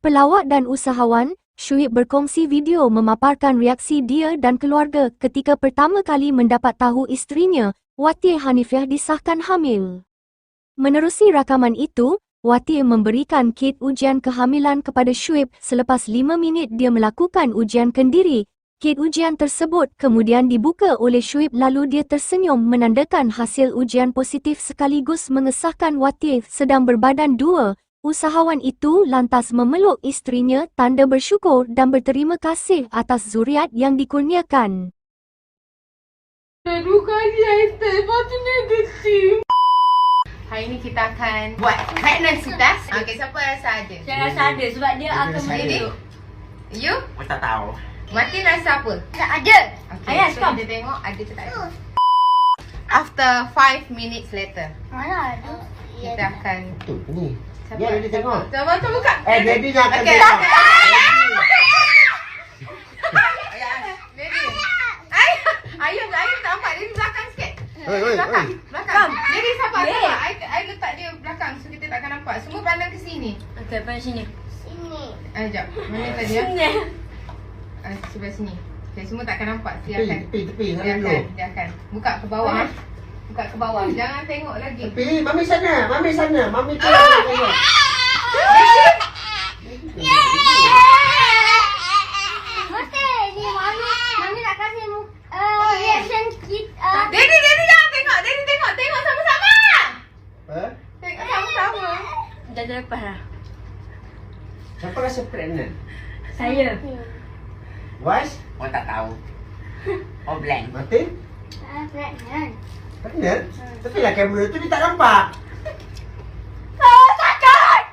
Pelawak dan usahawan, Syuib berkongsi video memaparkan reaksi dia dan keluarga ketika pertama kali mendapat tahu isterinya, Wati Hanifiah disahkan hamil. Menerusi rakaman itu, Wati memberikan kit ujian kehamilan kepada Syuib selepas 5 minit dia melakukan ujian kendiri. Kit ujian tersebut kemudian dibuka oleh Syuib lalu dia tersenyum menandakan hasil ujian positif sekaligus mengesahkan Wati sedang berbadan 2. Usahawan itu lantas memeluk isterinya tanda bersyukur dan berterima kasih atas zuriat yang dikurniakan. Dua kali item, patut negatif. Hari ni kita akan buat pregnancy test. Okey, siapa rasa ada? Saya rasa ada sebab dia akan Jadi, you? Aku tak tahu. Martin rasa apa? Tak ada. Okay, Ayah, so come. kita tengok ada ke tak ada. After 5 minutes later, Mana ada? kita akan... Tu ni. Dia ada tengok. Cuba tu buka. Jadi dia akan Okay. tengok. Ayah nampak dia di belakang sikit. Oi. Belakang. Jadi sabar. I letak dia belakang so kita tak akan nampak. Semua pandang ke sini. Okey, pandang sini. Sekejap. Mana tadi ya? Sini. Sebelah sini. Okay, semua tak akan nampak. Dia akan. Tepi. Dia Sana akan. dulu. Dia akan. Buka ke bawah. Buka ke bawah. Jangan tengok lagi. Tepi. Mami sana. Mami tu yang tengok. Ni mami nak kasih reaction kit. Daddy jangan tengok. Daddy tengok sama-sama. Ha? Tengok sama-sama. Dah terlepas dah. Siapa rasa pregnant? Saya. Was? Oh tak tahu. Oh blank. Martin? Pregnant. Pregnant? Tapi lah kamera tu dia tak nampak. Takut!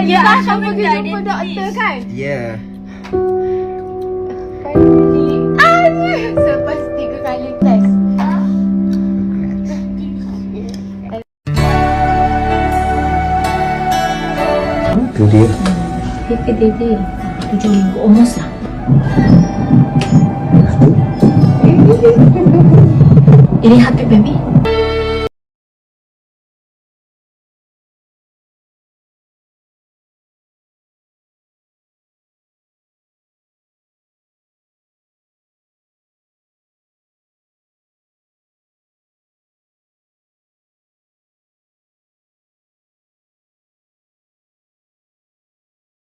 Dia akan pergi jumpa doktor kan? Ya. Finally. Itu dia. Dia. 7 minggu. Almost lah. Ini happy baby.